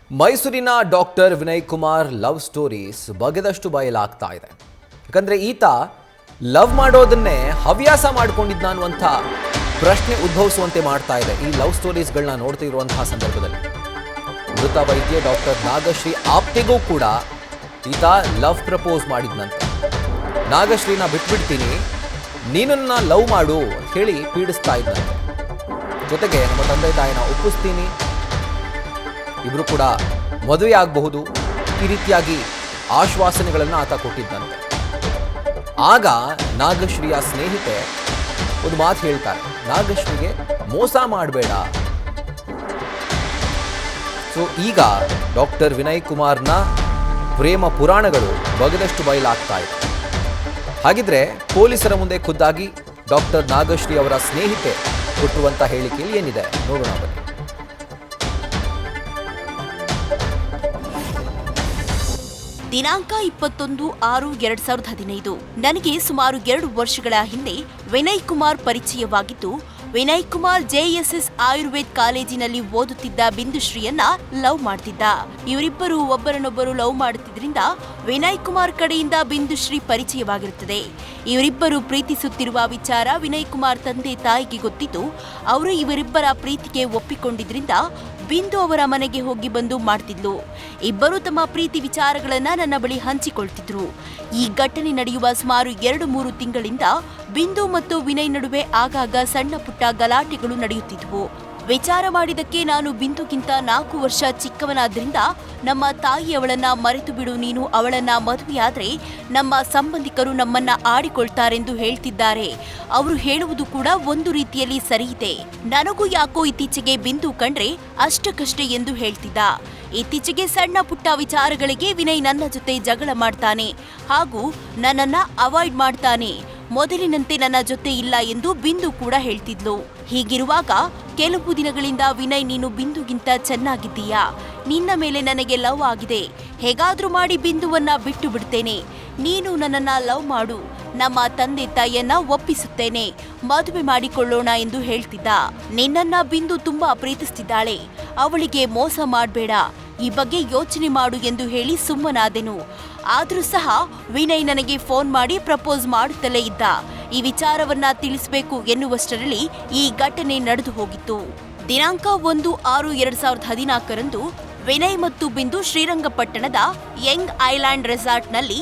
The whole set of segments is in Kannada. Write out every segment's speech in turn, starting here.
ಮೈಸೂರಿನ doctor Vinay Kumar love stories ಬಗೆದಷ್ಟು ಬಯಲಾಗ್ತಾ ಇದೆ. ಯಾಕಂದ್ರೆ ಈತ ಲವ್ ಮಾಡೋದನ್ನೇ ಹವ್ಯಾಸ ಮಾಡ್ಕೊಂಡಿದ್ದ ಅನ್ನುವಂಥ ಪ್ರಶ್ನೆ ಉದ್ಭವಿಸುವಂತೆ ಮಾಡ್ತಾ ಇದೆ ಈ ಲವ್ ಸ್ಟೋರೀಸ್ಗಳನ್ನ ನೋಡ್ತಾ ಇರುವಂತಹ ಸಂದರ್ಭದಲ್ಲಿ. ಮೃತ ವೈದ್ಯ ಡಾಕ್ಟರ್ ನಾಗಶ್ರೀ ಆಪ್ತಿಗೂ ಕೂಡ ಈತ ಲವ್ ಪ್ರಪೋಸ್ ಮಾಡಿದ್ನಂತೆ. ನಾಗಶ್ರೀನ ಬಿಟ್ಬಿಡ್ತೀನಿ, ನೀನನ್ನ ಲವ್ ಮಾಡು ಅಂತ ಹೇಳಿ ಪೀಡಿಸ್ತಾ ಇದ್ದಂತೆ. ಜೊತೆಗೆ ನಮ್ಮ ತಂದೆ ತಾಯಿನ ಒಪ್ಪಿಸ್ತೀನಿ, ಇಬ್ರು ಕೂಡ ಮದುವೆ ಆಗಬಹುದು, ಈ ರೀತಿಯಾಗಿ ಆಶ್ವಾಸನೆಗಳನ್ನು ಆತ ಕೊಟ್ಟಿದ್ದಂತೆ. ಆಗ ನಾಗಶ್ರೀಯ ಸ್ನೇಹಿತೆ ಒಂದು ಮಾತು ಹೇಳ್ತಾರೆ, ನಾಗಶ್ರೀಗೆ ಮೋಸ ಮಾಡಬೇಡ. ಸೊ ಈಗ ಡಾಕ್ಟರ್ ವಿನಯ್ ಕುಮಾರ್ನ ಪ್ರೇಮ ಪುರಾಣಗಳು ಬಗೆದಷ್ಟು ಬಯಲಾಗ್ತಾ ಇದೆ. ಹಾಗಿದ್ರೆ ಪೊಲೀಸರ ಮುಂದೆ ಖುದ್ದಾಗಿ ಡಾಕ್ಟರ್ ನಾಗಶ್ರೀ ಅವರ ಸ್ನೇಹಿತೆ ಕೊಟ್ಟಿರುವಂಥ ಹೇಳಿಕೆಯಲ್ಲಿ ಏನಿದೆ ನೋಡೋಣ ಬನ್ನಿ. ದಿನಾಂಕ 21/6/2015 ನನಗೆ ಸುಮಾರು 2 ವರ್ಷಗಳ ಹಿಂದೆ ವಿನಯ್ ಕುಮಾರ್ ಪರಿಚಯವಾಗಿದ್ದು, ವಿನಯ್ ಕುಮಾರ್ ಜೆಎಸ್ಎಸ್ ಆಯುರ್ವೇದ್ ಕಾಲೇಜಿನಲ್ಲಿ ಓದುತ್ತಿದ್ದ ಬಿಂದುಶ್ರೀಯನ್ನ ಲವ್ ಮಾಡ್ತಿದ್ದ. ಇವರಿಬ್ಬರು ಒಬ್ಬರನ್ನೊಬ್ಬರು ಲವ್ ಮಾಡುತ್ತಿದ್ರಿಂದ ವಿನಯ್ ಕುಮಾರ್ ಕಡೆಯಿಂದ ಬಿಂದುಶ್ರೀ ಪರಿಚಯವಾಗಿರುತ್ತದೆ. ಇವರಿಬ್ಬರು ಪ್ರೀತಿಸುತ್ತಿರುವ ವಿಚಾರ ವಿನಯ್ ಕುಮಾರ್ ತಂದೆ ತಾಯಿಗೆ ಗೊತ್ತಿದ್ದು, ಅವರು ಇವರಿಬ್ಬರ ಪ್ರೀತಿಗೆ ಒಪ್ಪಿಕೊಂಡಿದ್ರಿಂದ ಬಿಂದು ಅವರ ಮನೆಗೆ ಹೋಗಿ ಬಂದು ಮಾಡ್ತಿದ್ಲು. ಇಬ್ಬರು ತಮ್ಮ ಪ್ರೀತಿ ವಿಚಾರಗಳನ್ನ ನನ್ನ ಬಳಿ ಹಂಚಿಕೊಳ್ತಿದ್ರು. ಈ ಘಟನೆ ನಡೆಯುವ ಸುಮಾರು 2-3 ತಿಂಗಳಿಂದ ಬಿಂದು ಮತ್ತು ವಿನಯ್ ನಡುವೆ ಆಗಾಗ ಸಣ್ಣ ಪುಟ್ಟ ಗಲಾಟೆಗಳು ನಡೆಯುತ್ತಿದ್ವು. ವಿಚಾರ ಮಾಡಿದಕ್ಕೆ ನಾನು ಬಿಂದುಗಿಂತ 4 ವರ್ಷ ಚಿಕ್ಕವನಾದ್ರಿಂದ ನಮ್ಮ ತಾಯಿ ಅವಳನ್ನ ಮರೆತು ಬಿಡು, ನೀನು ಅವಳನ್ನ ಮದುವೆಯಾದ್ರೆ ನಮ್ಮ ಸಂಬಂಧಿಕರು ನಮ್ಮನ್ನ ಆಡಿಕೊಳ್ತಾರೆಂದು ಹೇಳ್ತಿದ್ದಾರೆ. ಅವರು ಹೇಳುವುದು ಕೂಡ ಒಂದು ರೀತಿಯಲ್ಲಿ ಸರಿಯಿದೆ. ನನಗೂ ಯಾಕೋ ಇತ್ತೀಚೆಗೆ ಬಿಂದು ಕಂಡ್ರೆ ಅಷ್ಟಕ್ಕಷ್ಟೇ ಎಂದು ಹೇಳ್ತಿದ್ದ. ಇತ್ತೀಚೆಗೆ ಸಣ್ಣ ಪುಟ್ಟ ವಿಚಾರಗಳಿಗೆ ವಿನಯ್ ನನ್ನ ಜೊತೆ ಜಗಳ ಮಾಡ್ತಾನೆ ಹಾಗೂ ನನ್ನನ್ನ ಅವಾಯ್ಡ್ ಮಾಡ್ತಾನೆ. ಮೊದಲಿನಂತೆ ನನ್ನ ಜೊತೆ ಇಲ್ಲ ಎಂದು ಬಿಂದು ಕೂಡ ಹೇಳ್ತಿದ್ಲು. ಹೀಗಿರುವಾಗ ಕೆಲವು ದಿನಗಳಿಂದ ವಿನಯ್, ನೀನು ಬಿಂದುಗಿಂತ ಚೆನ್ನಾಗಿದ್ದೀಯಾ, ನಿನ್ನ ಮೇಲೆ ನನಗೆ ಲವ್ ಆಗಿದೆ, ಹೇಗಾದ್ರೂ ಮಾಡಿ ಬಿಂದುವನ್ನ ಬಿಟ್ಟು ಬಿಡ್ತೇನೆ, ನೀನು ನನ್ನನ್ನ ಲವ್ ಮಾಡು, ನಮ್ಮ ತಂದೆ ತಾಯಿಯನ್ನ ಒಪ್ಪಿಸುತ್ತೇನೆ, ಮದುವೆ ಮಾಡಿಕೊಳ್ಳೋಣ ಎಂದು ಹೇಳ್ತಿದ್ದ. ನಿನ್ನನ್ನ ಬಿಂದು ತುಂಬಾ ಪ್ರೀತಿಸ್ತಿದ್ದಾಳೆ, ಅವಳಿಗೆ ಮೋಸ ಮಾಡಬೇಡ, ಈ ಬಗ್ಗೆ ಯೋಚನೆ ಮಾಡು ಎಂದು ಹೇಳಿ ಸುಮ್ಮನಾದೆನು. ಆದ್ರೂ ಸಹ ವಿನಯ್ ನನಗೆ ಫೋನ್ ಮಾಡಿ ಪ್ರಪೋಸ್ ಮಾಡುತ್ತಲೇ ಇದ್ದ. ಈ ವಿಚಾರವನ್ನ ತಿಳಿಸಬೇಕು ಎನ್ನುವಷ್ಟರಲ್ಲಿ ಈ ಘಟನೆ ನಡೆದು ಹೋಗಿತ್ತು. ದಿನಾಂಕ 1/6/2014 ವಿನಯ್ ಮತ್ತು ಬಿಂದು ಶ್ರೀರಂಗಪಟ್ಟಣದ ಯಂಗ್ ಐಲ್ಯಾಂಡ್ ರೆಸಾರ್ಟ್ನಲ್ಲಿ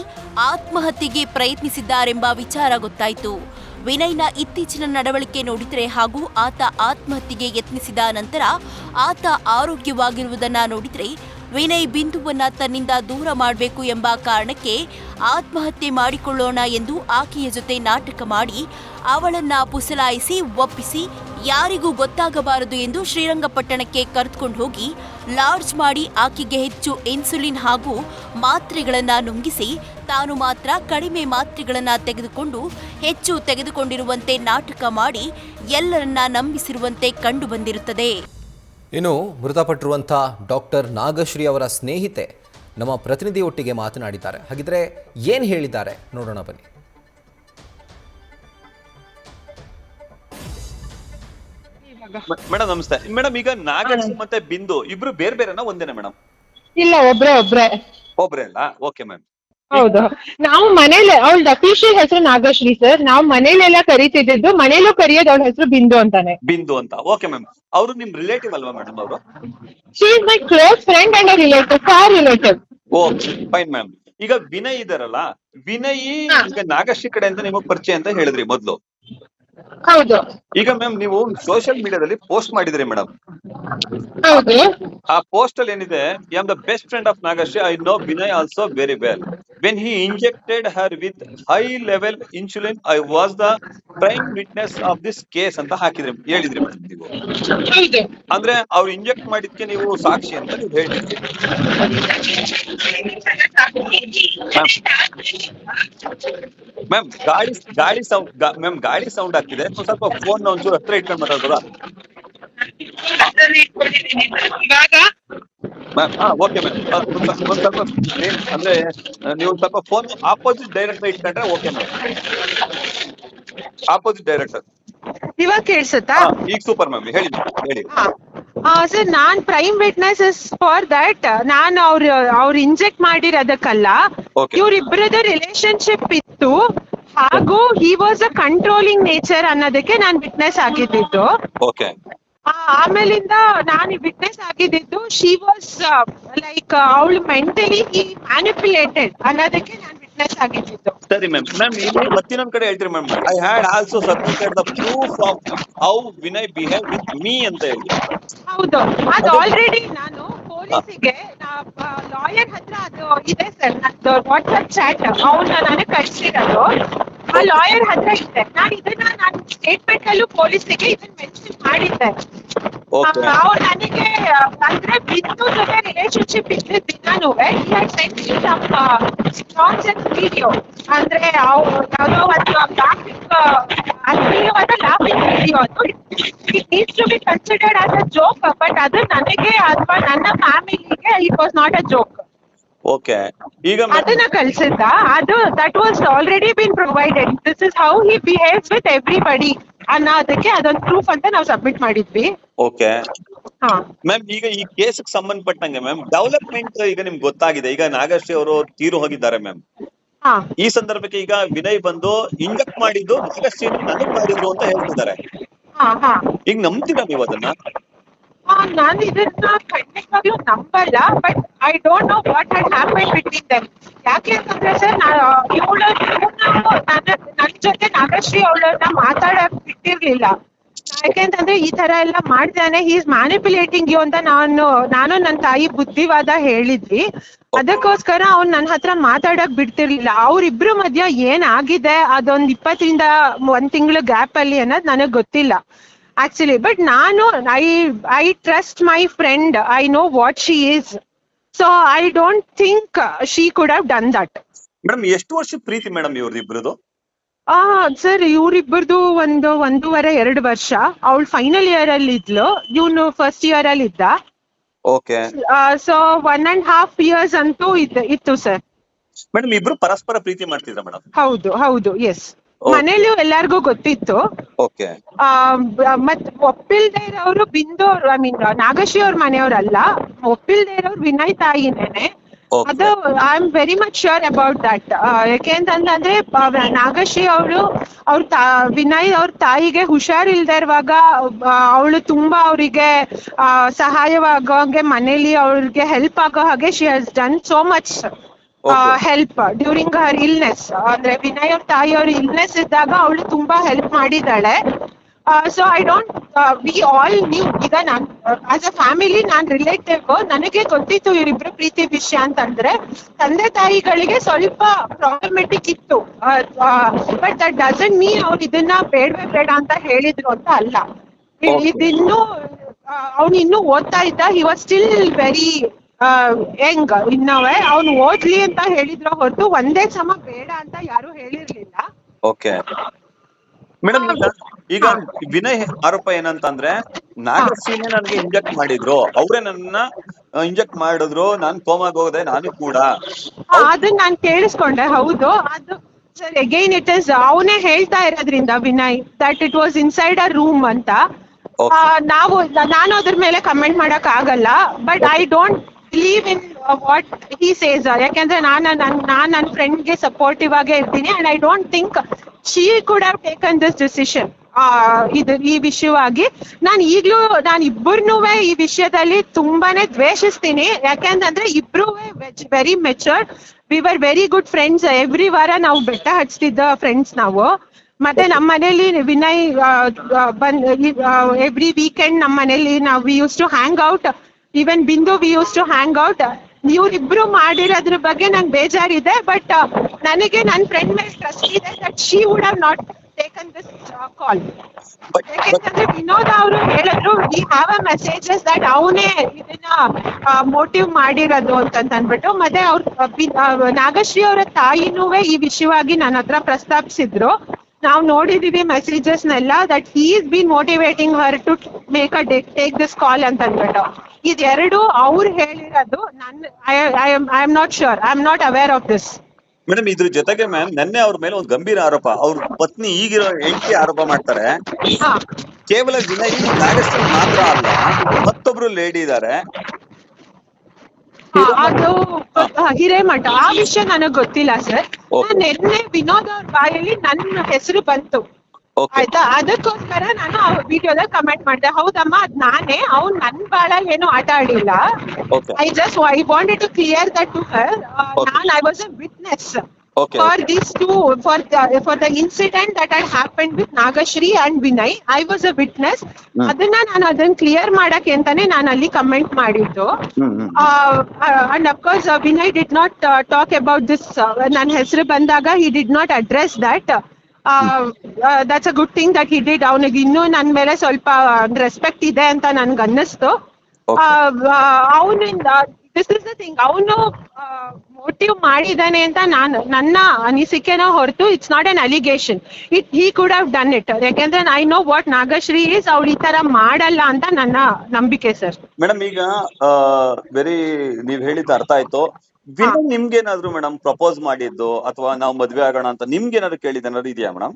ಆತ್ಮಹತ್ಯೆಗೆ ಪ್ರಯತ್ನಿಸಿದ್ದಾರೆಂಬ ವಿಚಾರ ಗೊತ್ತಾಯಿತು. ವಿನಯ್ನ ಇತ್ತೀಚಿನ ನಡವಳಿಕೆ ನೋಡಿದರೆ ಹಾಗೂ ಆತ ಆತ್ಮಹತ್ಯೆಗೆ ಯತ್ನಿಸಿದ ನಂತರ ಆತ ಆರೋಗ್ಯವಾಗಿರುವುದನ್ನು ನೋಡಿದರೆ ವಿನಯ್ ಬಿಂದುವನ್ನ ತನ್ನಿಂದ ದೂರ ಮಾಡಬೇಕು ಎಂಬ ಕಾರಣಕ್ಕೆ ಆತ್ಮಹತ್ಯೆ ಮಾಡಿಕೊಳ್ಳೋಣ ಎಂದು ಆಕೆಯ ಜೊತೆ ನಾಟಕ ಮಾಡಿ ಅವಳನ್ನ ಪುಸಲಾಯಿಸಿ ಒಪ್ಪಿಸಿ ಯಾರಿಗೂ ಗೊತ್ತಾಗಬಾರದು ಎಂದು ಶ್ರೀರಂಗಪಟ್ಟಣಕ್ಕೆ ಕರೆದುಕೊಂಡು ಹೋಗಿ ಲಾಡ್ಜ್ ಮಾಡಿ ಆಕೆಗೆ ಹೆಚ್ಚು ಇನ್ಸುಲಿನ್ ಹಾಗೂ ಮಾತ್ರೆಗಳನ್ನು ನುಂಗಿಸಿ ತಾನು ಮಾತ್ರ ಕಡಿಮೆ ಮಾತ್ರೆಗಳನ್ನು ತೆಗೆದುಕೊಂಡು ಹೆಚ್ಚು ತೆಗೆದುಕೊಂಡಿರುವಂತೆ ನಾಟಕ ಮಾಡಿ ಎಲ್ಲರನ್ನ ನಂಬಿಸಿರುವಂತೆ ಕಂಡು ಬಂದಿರುತ್ತದೆ. ಇನ್ನು ಮೃತಪಟ್ಟಿರುವಂಥ ಡಾಕ್ಟರ್ ನಾಗಶ್ರೀ ಅವರ ಸ್ನೇಹಿತೆ ನಮ್ಮ ಪ್ರತಿನಿಧಿಯೊಟ್ಟಿಗೆ ಮಾತನಾಡಿದ್ದಾರೆ. ಹಾಗಿದ್ರೆ ಏನು ಹೇಳಿದ್ದಾರೆ ನೋಡೋಣ ಬನ್ನಿ. ಮೇಡಮ್ ನಮಸ್ತೆ. ಮೇಡಮ್ ಈಗ ನಾಗಶ್ರೀ ಮತ್ತೆ ಬಿಂದು ಇಬ್ರು ಬೇರೆ ಬೇರೆನಾ ಒಂದೇನಾ ಮೇಡಮ್? ಇಲ್ಲ, ಒಬ್ರೇ. ಒಬ್ರೇ ಅಲ್ಲ? Okay ma'am. ಹೌದು, ನಾವು ಮನೇಲಿ ಅವಳದ ಅಫಿಷಿಯಲ್ ಹೆಸರು ನಾಗಶ್ರೀ ಸರ್. ನಾವು ಮನೇಲೆಲ್ಲ ಕರೀತಿದ್ದು, ಮನೇಲೂ ಕರೆಯೋದು ಅವಳ ಹೆಸರು ಬಿಂದು ಅಂತಾನೆ. ಬಿಂದು ಅಂತ. Okay ma'am. ಅವರು ನಿಮ್ ರಿಲೇಟಿವ್ ಅಲ್ವಾ ಮೇಡಮ್? ಅವರು she is my close friend and relative, for relative. Okay fine ma'am. ಈಗ ವಿನಯ್ ಇದಾರಲ್ಲ, ವಿನಯ್ ಈಗ ನಾಗಶ್ರೀ ಕಡೆಯಿಂದ ನಿಮಗ್ ಪರಿಚಯ ಅಂತ ಹೇಳಿದ್ರಿ ಮೊದ್ಲು. ಹೌದು. ಈಗ ಮ್ಯಾಮ್ ನೀವು ಸೋಷಿಯಲ್ ಮೀಡಿಯಾದಲ್ಲಿ ಪೋಸ್ಟ್ ಮಾಡಿದ್ರಿ ಮೇಡಮ್. ಹೌದು. ಆ ಪೋಸ್ಟ್ ಅಲ್ಲಿ ಏನಿದೆ, I am the best friend of Nagashree, I know Vinay also very well. When he injected Har with high level insulin, I was the prime witness of this case ಅಂತ ಹಾಕಿದ್ರಿ, ಹೇಳಿದ್ರಿ ಮೇಡಮ್ ನೀವು. ಅಂದ್ರೆ ಅವ್ರು ಇಂಜೆಕ್ಟ್ ಮಾಡಿದ್ಕೆ ನೀವು ಸಾಕ್ಷಿ ಅಂತ ನೀವು ಹೇಳಿದ್ರಿ ಮ್ಯಾಮ್. ಗಾಡಿ ಸೌಂಡ್ ಆಗ್ತಿದೆ, ಸ್ವಲ್ಪ ಫೋನ್ ಒಂಚೂರು ಹತ್ರ ಇಟ್ಕೊಂಡು ಮಾತಾಡ್ಬೋದಾ ಮ್ಯಾಮ್? Okay ma'am. ಒಂದ್ ಸ್ವಲ್ಪ ಅಂದ್ರೆ ನೀವು ಸ್ವಲ್ಪ ಫೋನ್ ಆಪೋಸಿಟ್ ಡೈರೆಕ್ಟ್ ಇಟ್ಕೊಂಡ್ರೆ ಓಕೆ ಮ್ಯಾಮ್. ಆಪೋಸಿಟ್ ಡೈರೆಕ್ಟರ್ ಇವಾಗ ಕೇಳಿಸುತ್ತಾ? ಈಗ ಸೂಪರ್ ಮ್ಯಾಮ್, ಹೇಳಿ ಹೇಳಿ. Sir non prime witness for that ನಾನು ಅವ್ರು ಇಂಜೆಕ್ಟ್ ಮಾಡಿರೋದಕ್ಕಲ್ಲ, Okay. ಇವ್ರಿಬ್ರದ ರಿಲೇಶನ್ಶಿಪ್ ಇತ್ತು ಹಾಗೂ he was a controlling nature ಅನ್ನೋದಕ್ಕೆ ನಾನ್ ವಿಟ್ನೆಸ್ ಆಗಿದ್ದು. ಓಕೆ ಆಮೇಲಿಂದ ನಾನು ವಿಟ್ನೆಸ್ ಆಗಿದ್ದು ಶಿ ವಾಸ್ ಲೈಕ್ ಅವಳು ಮೆಂಟಲಿ ಮ್ಯಾನಿಪ್ಯುಲೇಟೆಡ್ ಅನ್ನೋದಕ್ಕೆ ನಾನು ವಿಟ್ನೆಸ್ ಆಗಿದ್ದು. ಸರಿ ಮ್ಯಾಮ್. ಇಲ್ಲಿ ಮತ್ತಿನ್ನೊಂದ್ ಕಡೆ ಹೇಳ್ತೀರಿ ma'am, I had also submitted the proof of how Vinay behave with me ಅಂತ ಹೇಳಿ. ಹೌದು, ಅದು ಆಲ್ರೆಡಿ ನಾನು ಪೊಲೀಸಿಗೆ ಲಾಯರ್ ಹತ್ರ ಅದು ಇದೆ ಸರ್, ನಂದು ವಾಟ್ಸ್ಆಪ್ ಚಾಟ್ ಅವನ್ನ ನನಗೆ ಕಳ್ಸಿರೋದು ಆ ಲಾಯರ್ ಹತ್ರ ಇದೆ. ನಾನು ಸ್ಟೇಟ್ಮೆಂಟ್ ಅಲ್ಲೂ ಪೊಲೀಸಿಗೆ ಇದನ್ನ ಮೆನ್ಷನ್ ಮಾಡಿದ್ದೆ. ಅವ್ರು ನನಗೆ ಅಂದ್ರೆ ಬಿಂದು ಜೊತೆ ರಿಲೇಶನ್ಶಿಪ್ ಇದ್ದಿದ್ದ ದಿನಾನು ವಿಡಿಯೋ ಅಂದ್ರೆ ಯಾವುದೋ ಒಂದು ಅಶ್ಲೀಲವಾದ ಲಾಫಿಂಗ್ ವಿಡಿಯೋ. ಅದು it needs to be considered as a joke, but ಅದು ನನಗೆ ಅಥವಾ ನನ್ನ ಫ್ಯಾಮಿಲಿಗೆ it was not a joke. Okay, ಈಗ ಅದನ್ನ ಕಳ್ಸಿದ್ದ, ಅದು that was already been provided. This is how he behaves with everybody ಅನ್ನೋದಕ್ಕೆ ಅದೊಂದು ಪ್ರೂಫ್ ಅಂತ ನಾವು ಸಬ್ಮಿಟ್ ಮಾಡಿದ್ವಿ. ಓಕೆ ಹಾ ಮ್ಯಾಮ್, ಈಗ ಈ ಕೇಸ್ಗೆ ಸಂಬಂಧಪಟ್ಟಂಗೆ ಮ್ಯಾಮ್ ಡೆವಲಪ್ಮೆಂಟ್ ಈಗ ನಿಮ್ಗೆ ಗೊತ್ತಾಗಿದೆ. ಈಗ ನಾಗಶ್ರೀ ಅವರು ತೀರು ಹೋಗಿದ್ದಾರೆ ಮ್ಯಾಮ್. ಹಾ ಈ ಸಂದರ್ಭಕ್ಕೆ ಈಗ ವಿನಯ್ ಬಂದು ಇಂಜೆಕ್ಟ್ ಮಾಡಿದ್ದು ನಾಗಶ್ರೀ ನನಗ್ ಮಾಡಿದ್ರು ಅಂತ ಹೇಳ್ತಿದ್ದಾರೆ. ಹಾ ಹಾ ಈಗ ನಂಬ್ತೀರಾ ನೀವು ಅದನ್ನ? ನಾನು ಇದನ್ನ ಖಂಡಿತವಾಗ್ಲೂ ನಂಬಲ್ಲ, but I don't know what had happen between them. ಯಾಕೆ ಅಂತಂದ್ರೆ ಸರ್, ನನ್ನ ಜೊತೆ ನಾಗಶ್ರೀ ಅವಳನ್ನ ಮಾತಾಡಕ್ ಬಿಟ್ಟಿರ್ಲಿಲ್ಲ. ಯಾಕೆಂತಂದ್ರೆ ಈ ತರ ಎಲ್ಲ ಮಾಡ್ತಾನೆ, ಹಿ ಇಸ್ ಮ್ಯಾನಿಪ್ಯುಲೇಟಿಂಗ್ ಯು ಅಂತ ನಾನು ನನ್ನ ತಾಯಿ ಬುದ್ಧಿವಾದ ಹೇಳಿದ್ವಿ. ಅದಕ್ಕೋಸ್ಕರ ಅವ್ನು ನನ್ನ ಹತ್ರ ಮಾತಾಡಕ್ ಬಿಡ್ತಿರ್ಲಿಲ್ಲ. ಅವ್ರಿಬ್ರು ಮಧ್ಯ ಏನಾಗಿದೆ ಅದೊಂದ್ 20 ರಿಂದ 1 ತಿಂಗಳು ಗ್ಯಾಪ್ ಅಲ್ಲಿ ಅನ್ನೋದು ನನಗ್ ಗೊತ್ತಿಲ್ಲ ಆಕ್ಚುಲಿ. ಬಟ್ ನಾನು I trust my friend, I know what she is, so I don't think she could have done that. Madam, ಎಷ್ಟು ವರ್ಷ ಪ್ರೀತಿ ಮೇಡಮ್ ಇವ್ರದಿಬ್ರದು? ಸರ್ ಇವ್ರಿಬ್ಬರದು 1.5-2 ವರ್ಷ. ಅವಳು ಫೈನಲ್ ಇಯರ್ ಅಲ್ಲಿ ಇದ್ಲು, ಇವನು ಫಸ್ಟ್ ಇಯರ್ ಅಲ್ಲಿ ಇದ್ದ. ಓಕೆ, ಸೊ 1.5 years ಅಂತೂ ಇತ್ತು ಸರ್. ಮೇಡಮ್, ಇಬ್ರು ಪರಸ್ಪರ ಪ್ರೀತಿ ಮಾಡ್ತಿದ್ರ ಮೇಡಮ್? ಹೌದು ಎಸ್. ಮನೇಲಿ ಎಲ್ಲಾರ್ಗು ಗೊತ್ತಿತ್ತು. ಓಕೆ, ಮತ್ ಒಪ್ಪಿಲ್ದೇ ಇರೋರು ಬಿಂದು, ಐ ಮೀನ್ ನಾಗಶ್ರೀ ಅವ್ರ ಮನೆಯವ್ರಲ್ಲ, ಒಪ್ಪಿಲ್ದೇ ಇರೋರು ವಿನಯ್ ತಾಯಿನೇನೆ. ಅದು I am very much sure about that. ಯಾಕೆಂತಂದ್ರೆ ನಾಗಶ್ರೀ ವಿನಯ್ ಅವ್ರ ತಾಯಿಗೆ ಹುಷಾರಿಲ್ದೇ ಇರುವಾಗ ಅವಳು ತುಂಬಾ ಅವರಿಗೆ ಸಹಾಯವಾಗೋಂಗೆ, ಮನೇಲಿ ಅವ್ರಿಗೆ ಹೆಲ್ಪ್ ಆಗೋ ಹಾಗೆ she has done so much help during her illness. ಅಂದ್ರೆ ವಿನಯ್ ಅವ್ರ ತಾಯಿಯವ್ರ ಇಲ್ನೆಸ್ ಇದ್ದಾಗ ಅವಳು ತುಂಬಾ ಹೆಲ್ಪ್ ಮಾಡಿದಾಳೆ. So I don't, we all knew. ಈಗ ನಾನ್ as a family, non relative, ನನಗೆ ಗೊತ್ತಿತ್ತು ಇವರಿಬ್ರು ಪ್ರೀತಿ ವಿಷಯ ಅಂತಂದ್ರೆ. ತಂದೆ ತಾಯಿಗಳಿಗೆ ಸ್ವಲ್ಪ ಪ್ರಾಬ್ಲಮೆಟಿಕ್ ಇತ್ತು, ಬಟ್ ದಟ್ ಡಸಂಟ್ ಮೀನ್ ಅವ್ರು ಇದನ್ನ ಬೇಡ ಅಂತ ಹೇಳಿದ್ರು ಅಂತ ಅಲ್ಲ. ಇದಿನ್ನು ಅವ್ನು ಇನ್ನೂ ಓದ್ತಾ ಇದ್ದ, he was still very young. ಇನ್ನವೇ ಅವ್ನು ಓದ್ಲಿ ಅಂತ ಹೇಳಿದ್ರು ಹೊರತು ಒಂದೇ ಸಮ ಬೇಡ ಅಂತ ಯಾರು ಹೇಳಿರ್ಲಿಲ್ಲ. ಓಕೆ ಮೇಡಮ್, ಈಗ ವಿನಯ್ ಆರೋಪ ಏನಂತಂದ್ರೆ ನಾಗಶ್ರೀನೇ ನನಗೆ ಇಂಜೆಕ್ಟ್ ಮಾಡಿದ್ರು, ಅವರೇ ನನ್ನ ಇಂಜೆಕ್ಟ್ ಮಾಡಿದ್ರು, ನಾನ್ ಕೋಮಾಗ ಹೋದೆ ನಾನು ಕೂಡ. ಅದನ್ನ ನಾನ್ ಕೇಳಿಸ್ಕೊಂಡೆ. ಹೌದು, ಅದು ಸರ್ ಅಗೈನ್ ಇಟ್ ಇಸ್ ಅವನೇ ಹೇಳ್ತಾ ಇರೋದ್ರಿಂದ Vinay that it was inside a room ಅಂತ. ನಾನು ಅದ್ರ ಮೇಲೆ ಕಮೆಂಟ್ ಮಾಡಕ್ ಆಗಲ್ಲ, but I don't believe in what he says. ಯಾಕೆಂದ್ರೆ ನಾನು ನನ್ನ ಫ್ರೆಂಡ್ಗೆ ಸಪೋರ್ಟಿವ್ ಆಗೇ ಇರ್ತೀನಿ, and I don't think she could have taken this decision. ಈ ವಿಷಯವಾಗಿ ನಾನು ಇಬ್ಬರನ್ನೂ ಈ ವಿಷಯದಲ್ಲಿ ತುಂಬಾನೇ ದ್ವೇಷಿಸ್ತೀನಿ. ಯಾಕೆಂತಂದ್ರೆ ಇಬ್ರು very matured, we were very good friends. Every ವಾರ ನಾವು ಬೆಟ್ಟ ಹಚ್ತಿದ್ದ ಫ್ರೆಂಡ್ಸ್ ನಾವು. ಮತ್ತೆ ನಮ್ಮ ಮನೇಲಿ ವಿನಯ್ ಎವ್ರಿ ವೀಕೆಂಡ್ ನಮ್ಮ ಮನೇಲಿ we use to hang out. Even Bindu we use to hang out. ಇವ್ರಿಬ್ರು ಮಾಡಿರೋದ್ರ ಬಗ್ಗೆ ನಂಗೆ ಬೇಜಾರಿದೆ, ಬಟ್ ನನಗೆ ನನ್ನ ಫ್ರೆಂಡ್ ಮೇಲೆ ಟ್ರಸ್ಟ್ ಇದೆ that she would have not taken this call. ಯಾಕೆಂತಂದ್ರೆ ವಿನೋದ್ ಅವರು ಹೇಳಿದ್ರು, we have a messages that ಅವನೇ ಇದನ್ನ ಮೋಟಿವ್ ಮಾಡಿರೋದು ಅಂತಂದ್ಬಿಟ್ಟು. ಮತ್ತೆ ಅವ್ರ ನಾಗಶ್ರೀ ಅವರ ತಾಯಿನೂ ಈ ವಿಷಯವಾಗಿ ನನ್ನ ಹತ್ರ ಪ್ರಸ್ತಾಪಿಸಿದ್ರು. ನಾವು ನೋಡಿದೀವಿ ಮೆಸೇಜಸ್ನೆಲ್ಲ, that he is been motivating her to take this call ಅಂತ ಅಂದ್ಬಿಟ್ಟು. ಇದೆರಡು ಅವ್ರು ಹೇಳಿರೋದು. I am not sure, I am not aware of this. Madam, ಇದ್ರ ಜೊತೆಗೆ ಮ್ಯಾಮ್, ನೆನ್ನೆ ಅವ್ರ ಮೇಲೆ ಒಂದು ಗಂಭೀರ ಆರೋಪ, ಅವ್ರ ಪತ್ನಿ ಈಗಿರೋ ಹೆಂಡತಿ ಆರೋಪ ಮಾಡ್ತಾರೆ. ಕೇವಲ ವಿನಯ್ ನಾಗಶ್ರೀ ಮಾತ್ರ ಅಲ್ಲ, ಮತ್ತೊಬ್ರು ಲೇಡಿ ಇದಾರೆ. ಅದು ಹಿರೇಮಠ. ಆ ವಿಷಯ ನನಗ್ ಗೊತ್ತಿಲ್ಲ ಸರ್. ನಿನ್ನೆ ವಿನೋದ್ ಅವ್ರ ಬಾಯಲ್ಲಿ ನನ್ನ ಹೆಸರು ಬಂತು, ಆಯ್ತಾ? ಅದಕ್ಕೋಸ್ಕರ ನಾನು ಆ ವಿಡಿಯೋದಲ್ಲಿ ಕಮೆಂಟ್ ಮಾಡಿದೆ, ಹೌದಮ್ಮ ಅದ್ ನಾನೇ, ಅವ್ನ್ ನನ್ ಬಾಳಲ್ಲಿ ಏನು ಆಟ ಆಡಿಲ್ಲ. I wanted to clear that to her. I was a witness for these two, for the incident that had happened with Nagashri and Vinay. I was a witness. ಅದನ್ನ ಕ್ಲಿಯರ್ ಮಾಡಕ್ಕೆ ಅಂತಾನೆ ನಾನು ಅಲ್ಲಿ ಕಮೆಂಟ್ ಮಾಡಿದ್ದು. And of course Vinay did not talk about this. ನನ್ನ ಹೆಸರು ಬಂದಾಗ he did not address that. That's a good thing that he did. ಅವನಿಗೆ ಇನ್ನೂ ನನ್ನ ಮೇಲೆ ಸ್ವಲ್ಪ ರೆಸ್ಪೆಕ್ಟ್ ಇದೆ ಅಂತ ನನ್ಗೆ ಅನ್ನಿಸ್ತು. ಅವನಿಂದ ದಿಸ್ ಇಸ್ ದ ಥಿಂಗ್, ಅವನು ಮೋಟಿವ್ ಮಾಡಿದಾನೆ ಅಂತ ನನ್ನ ಅನಿಸಿಕೆನ ಹೊರತು it's not an allegation. He could have done it. ಯಾಕೆಂದ್ರೆ I know what Nagashree is, ಅವ್ಳು ಈ ತರ ಮಾಡಲ್ಲ ಅಂತ ನನ್ನ ನಂಬಿಕೆ ಸರ್. ಮೇಡಮ್, ಈಗ ನೀವ್ ಹೇಳಿದ್ದು ಅರ್ಥ ಆಯ್ತು. ವಿನಯ್ ನಿಮ್ಗೇನಾದ್ರು ಮೇಡಮ್ ಪ್ರಪೋಸ್ ಮಾಡಿದ್ದು ಅಥವಾ ನಾವು ಮದ್ವೆ ಆಗೋಣ ಅಂತ ನಿಮ್ಗೇನಾದ್ರು ಕೇಳಿದ ಇದೆಯಾ madam?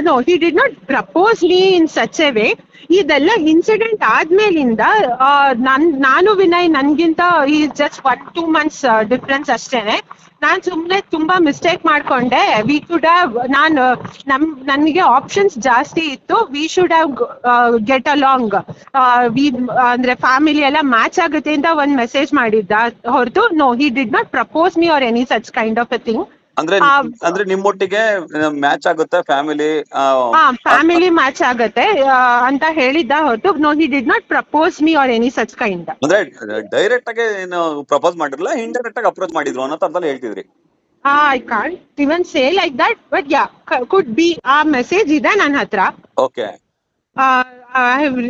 No, he did not propose me in such a way. ಇದೆಲ್ಲ ಇನ್ಸಿಡೆಂಟ್ ಆದ್ಮೇಲಿಂದ ನಾನು ವಿನಯ್ ನನ್ಗಿಂತ ಜಸ್ಟ್ 1-2 months ಡಿಫ್ರೆನ್ಸ್ ಅಷ್ಟೇನೆ. ನಾನ್ ಸುಮ್ನೆ ತುಂಬಾ ಮಿಸ್ಟೇಕ್ ಮಾಡ್ಕೊಂಡೆ. ವಿ ಕುಡ್ ಹ್ಯಾವ್, ನನ್ಗೆ ಆಪ್ಷನ್ಸ್ ಜಾಸ್ತಿ ಇತ್ತು. We should have get along, ಅಂದ್ರೆ ಫ್ಯಾಮಿಲಿ ಎಲ್ಲ ಮ್ಯಾಚ್ ಆಗುತ್ತೆ ಅಂತ ಒಂದ್ ಮೆಸೇಜ್ ಮಾಡಿದ್ದ ಹೊರತು no, he did not propose me or any such kind of a thing. ಅಂದ್ರೆ ನಿಮ್ಮೊಟ್ಟಿಗೆ ಮ್ಯಾಚ್ ಆಗುತ್ತೆ, ಫ್ಯಾಮಿಲಿ ಮ್ಯಾಚ್ ಆಗುತ್ತೆ ಅಂತ ಹೇಳಿದ್ದ ಹೊರತು no, he did not propose me or any such kind. ಅಂದ್ರೆ ಡೈರೆಕ್ಟ್ ಆಗಿ ಪ್ರಪೋಸ್ ಮಾಡಿರಲ್ಲ, ಇಂಡೈರೆಕ್ಟ್ ಆಗಿ ಅಪ್ರೋಚ್ ಮಾಡಿದ್ರು ಅನ್ನೋ ಅರ್ಥದಲ್ಲಿ ಹೇಳ್ತಿದ್ರಿ. I can't even say like that, but yeah, could be. ಆ ಮೆಸೇಜ್ ಇದೆ ನನ್ನ ಹತ್ರ. Okay.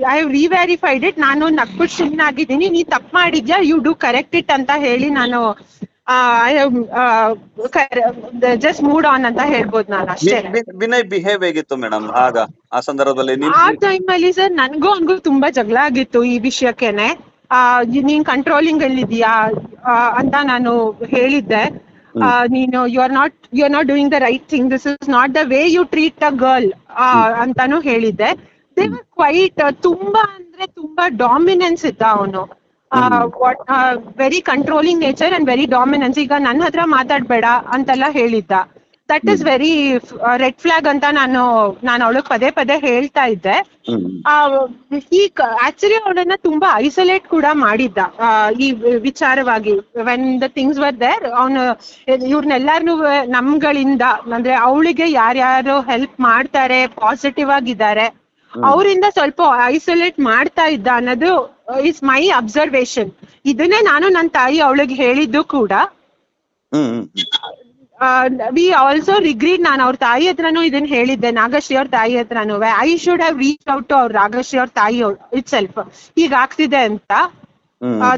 I have re-verified it. ನಾನು ನಕ್ಬಿಟ್ಟು ಸುಮ್ಮನಾಗಿದ್ದೀನಿ. ನೀ ತಪ್ಪು ಮಾಡಿದ್ಯಾ, ಯು ಡೂ ಕರೆಕ್ಟ್ ಇಟ್ ಅಂತ ಹೇಳಿ ನಾನು ಜಸ್ಟ್ ಮೂಡ್ ಆನ್ ಅಂತ ಹೇಳ್ಬೋದು ನಾನು ಅಷ್ಟೇ. ವಿನಯ್ ಬಿಹೇವ್ ಹೇಗಿತ್ತು ಮೇಡಮ್ ಆಗ ಆ ಸಂದರ್ಭದಲ್ಲಿ? ಆ ಟೈಮ್ ಅಲ್ಲಿ ಸರ್ ನನ್ಗೂ ಅವ್ನಿಗೂ ತುಂಬಾ ಜಗಳ ಆಗಿತ್ತು ಈ ವಿಷಯಕ್ಕೇನೆ. ನೀನ್ ಕಂಟ್ರೋಲಿಂಗ್ ಅಲ್ಲಿ ಇದೀಯಾ ಅಂತ ನಾನು ಹೇಳಿದ್ದೆ. ನೀನು you are not doing the right thing, this is not the way you treat a girl ಅಂತಾನು ಹೇಳಿದ್ದೆ. ದೇ ವರ್ ಕ್ವೈಟ್, ತುಂಬಾ ಅಂದ್ರೆ ತುಂಬಾ ಡಾಮಿನೆನ್ಸ್ ಇದ್ದ ಅವನು. Very controlling nature and very dominance. ಈಗ ನನ್ನ ಹತ್ರ ಮಾತಾಡ್ಬೇಡ ಅಂತೆಲ್ಲ ಹೇಳಿದ್ದ. That is very red flag ಅಂತ ನಾನು ಅವಳಿಗೆ ಪದೇ ಪದೇ ಹೇಳ್ತಾ ಇದ್ದೆ. ಆಕ್ಚುಲಿ ಅವಳನ್ನ ತುಂಬಾ ಐಸೋಲೇಟ್ ಕೂಡ ಮಾಡಿದ್ದ ಈ ವಿಚಾರವಾಗಿ. When the things were there, ಅವನು ಇವ್ರನ್ನೆಲ್ಲಾರ್ನು ನಮ್ಗಳಿಂದ, ಅಂದ್ರೆ ಅವಳಿಗೆ ಯಾರ್ಯಾರು ಹೆಲ್ಪ್ ಮಾಡ್ತಾರೆ, ಪಾಸಿಟಿವ್ ಆಗಿದ್ದಾರೆ, ಅವರಿಂದ ಸ್ವಲ್ಪ ಐಸೋಲೇಟ್ ಮಾಡ್ತಾ ಇದ್ದ ಅನ್ನೋದು ಇಸ್ ಮೈ ಅಬ್ಸರ್ವೇಶನ್. ಇದನ್ನೇ ನಾನು ನನ್ನ ತಾಯಿ ಅವಳಿಗೆ ಹೇಳಿದ್ದು ಕೂಡ. ವಿ ಆಲ್ಸೋ ರಿಗ್ರೀಡ್, ನಾನು ಅವ್ರ ತಾಯಿ ಹತ್ರನೂ ಇದನ್ನ ಹೇಳಿದ್ದೆ, ನಾಗಶ್ರೀ ಅವ್ರ ತಾಯಿ ಹತ್ರನೂ. I should have reach out to ಅವ್ರ ನಾಗಶ್ರೀ ಅವ್ರ ತಾಯಿ ಇಟ್ ಸೆಲ್ಫ್, ಈಗ ಆಗ್ತಿದೆ ಅಂತ.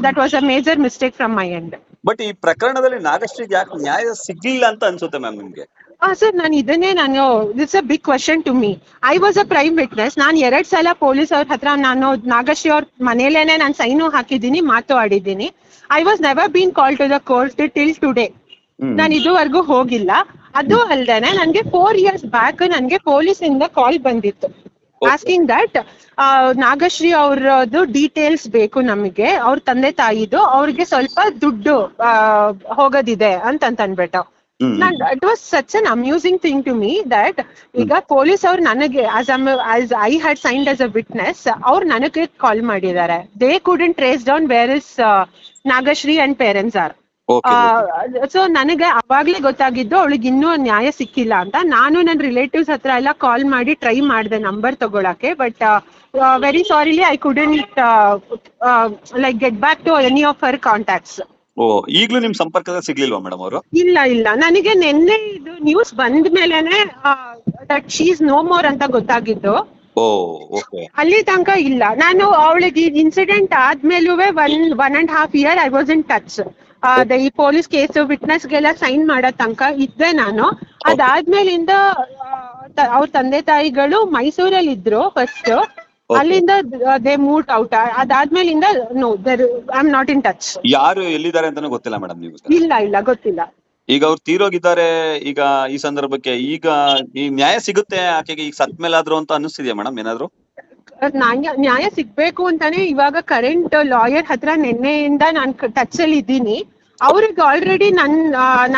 That was a major mistake from my end. But ಈ ಪ್ರಕರಣದಲ್ಲಿ ನಾಗಶ್ರೀಗೆ ಯಾಕೆ ನ್ಯಾಯ ಸಿಗ್ಲಿಲ್ಲ ಅಂತ ಅನ್ಸುತ್ತೆ ಮ್ಯಾಮ್ ನಿಮ್ಗೆ? Sir, that's a big question to me. I was a prime witness. ನಾನು 2 ಸಲ ಪೊಲೀಸ್ ಅವ್ರ ಹತ್ರ ನಾನು ನಾಗಶ್ರೀ ಅವ್ರ ಮನೇಲೇನೆ ನಾನು ಸೈನು ಹಾಕಿದ್ದೀನಿ, ಮಾತು ಆಡಿದ್ದೀನಿ. I was never been call to the court till today. ನಾನು ಇದುವರೆಗೂ ಹೋಗಿಲ್ಲ. ಅದು ಅಲ್ದೇನೆ ನನ್ಗೆ 4 years ಬ್ಯಾಕ್ ನನ್ಗೆ ಪೊಲೀಸ್ ಇಂದ ಕಾಲ್ ಬಂದಿತ್ತು, ಆಸ್ಕಿಂಗ್ ದಟ್ ನಾಗಶ್ರೀ ಅವ್ರದ್ದು ಡೀಟೇಲ್ಸ್ ಬೇಕು ನಮಗೆ, ಅವ್ರ ತಂದೆ ತಾಯಿದು, ಅವ್ರಿಗೆ ಸ್ವಲ್ಪ ದುಡ್ಡು ಹೋಗೋದಿದೆ ಅಂತ ಅನ್ಬಿಟ್ಟು. It was such an amusing thing to me that ಈಗ ಪೊಲೀಸ್ ಅವ್ರು ನನಗೆ as I had signed as a witness, ಅವ್ರು ನನಗೆ ಕಾಲ್ ಮಾಡಿದ್ದಾರೆ. They couldn't trace down where is Nagashree and parents are. So ನನಗೆ ಅವಾಗ್ಲೇ ಗೊತ್ತಾಗಿದ್ದು ಅವಳಿಗೆ ಇನ್ನೂ ನ್ಯಾಯ ಸಿಕ್ಕಿಲ್ಲ ಅಂತ. ನಾನು ನನ್ನ ರಿಲೇಟಿವ್ಸ್ ಹತ್ರ ಎಲ್ಲ ಕಾಲ್ ಮಾಡಿ ಟ್ರೈ ಮಾಡಿದೆ ನಂಬರ್ ತಗೊಳಕ್ಕೆ. But very sorrily I couldn't like get back to any of her contacts. ಈಗಲೂ ನಿಮ್ ಸಂಪರ್ಕದ ಸಿಗ್ಲಿಲ್ವಾ ಮೇಡಮ್ ಅವರು? ಇಲ್ಲ. ನನಗೆ ನಿನ್ನೆ ಇದು ನ್ಯೂಸ್ ಬಂದ ಮೇಲೆನೆ that she is no more ಅಂತ ಗೊತ್ತಾಗಿದ್ದು. ಅಲ್ಲಿ ತನಕ ಇಲ್ಲ. ನಾನು ಅವಳಿಗೆ ಇನ್ಸಿಡೆಂಟ್ ಆದ್ಮೇಲೂ 1.5 year I was in touch. ಈ ಪೊಲೀಸ್ ಕೇಸ್ ವಿಟ್ನೆಸ್ಗೆಲ್ಲ ಸೈನ್ ಮಾಡೋ ತನಕ ಇದ್ದೆ ನಾನು. ಅದಾದ್ಮೇಲಿಂದ ಅವ್ರ ತಂದೆ ತಾಯಿಗಳು ಮೈಸೂರಲ್ಲಿ ಇದ್ರು ಫಸ್ಟ್. ಅಲ್ಲಿಂದ ದೇ ಮೂವ್ಡ್ ಔಟ್. ಅದಾದ್ಮೇಲಿಂದ no, I am not in touch. ಯಾರು ಎಲ್ಲಿದ್ದಾರೆ ಅಂತಾನೂ ಗೊತ್ತಿಲ್ಲ ಮೇಡಮ್ ನೀವು? ಇಲ್ಲ, ಗೊತ್ತಿಲ್ಲ. ಈಗ ಅವ್ರು ತೀರೋಗಿದ್ದಾರೆ. ಈಗ ಈ ಸಂದರ್ಭಕ್ಕೆ ಈಗ ಈ ನ್ಯಾಯ ಸಿಗುತ್ತೆ ಆಕೆಗೆ ಈಗ ಸತ್ ಮೇಲಾದ್ರು ಅಂತ ಅನಿಸ್ತಿದ್ಯಾ ಮೇಡಮ್ ಏನಾದ್ರು? ನ್ಯಾಯ ಸಿಗ್ಬೇಕು ಅಂತಾನೆ ಇವಾಗ ಕರೆಂಟ್ ಲಾಯರ್ ಹತ್ರ ನಿನ್ನೆಯಿಂದ ನಾನು ಟಚ್ ಅಲ್ಲಿ ಇದ್ದೀನಿ. ಅವ್ರಿಗೆ ಆಲ್ರೆಡಿ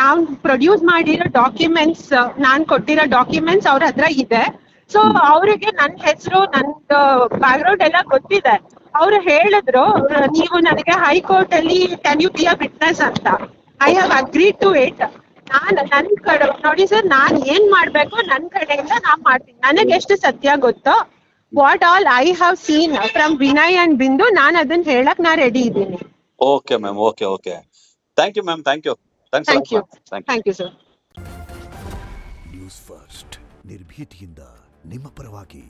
ನಾವ್ ಪ್ರೊಡ್ಯೂಸ್ ಮಾಡಿರೋ ಡಾಕ್ಯುಮೆಂಟ್ಸ್, ನಾನ್ ಕೊಟ್ಟಿರೋ ಡಾಕ್ಯುಮೆಂಟ್ಸ್ ಅವ್ರ ಹತ್ರ ಇದೆ. ಸೊ ಅವ್ರಿಗೆ ನನ್ ಹೆಸರು, ನಂದು ಬ್ಯಾಕ್ಗ್ರೌಂಡ್ ಎಲ್ಲ ಗೊತ್ತಿದೆ. ಅವ್ರು ಹೇಳಿದ್ರು, ನೀವು ನನಗೆ ಹೈಕೋರ್ಟ್ ಅಲ್ಲಿ can you be a witness ಅಂತ. I have agreed to it. ನನ್ ಕಡೆ ನೋಡಿ ಸರ್, ನಾನ್ ಏನ್ ಮಾಡ್ಬೇಕು ನನ್ ಕಡೆಯಿಂದ ನಾನ್ ಮಾಡ್ತೀನಿ. ನನಗೆ ಎಷ್ಟು ಸತ್ಯ ಗೊತ್ತೋ, what all I have seen from Vinay and Bindu, ನಾನ್ ಅದನ್ನ ಹೇಳಕ್ ನಾ ರೆಡಿ ಇದ್ದೀನಿ. Okay ma'am, okay. Thank you ma'am, thank you. Thank you sir. News first ನಿರ್ಭೀತಿಯಿಂದ ನಿಮ್ಮ ಪರವಾಗಿ.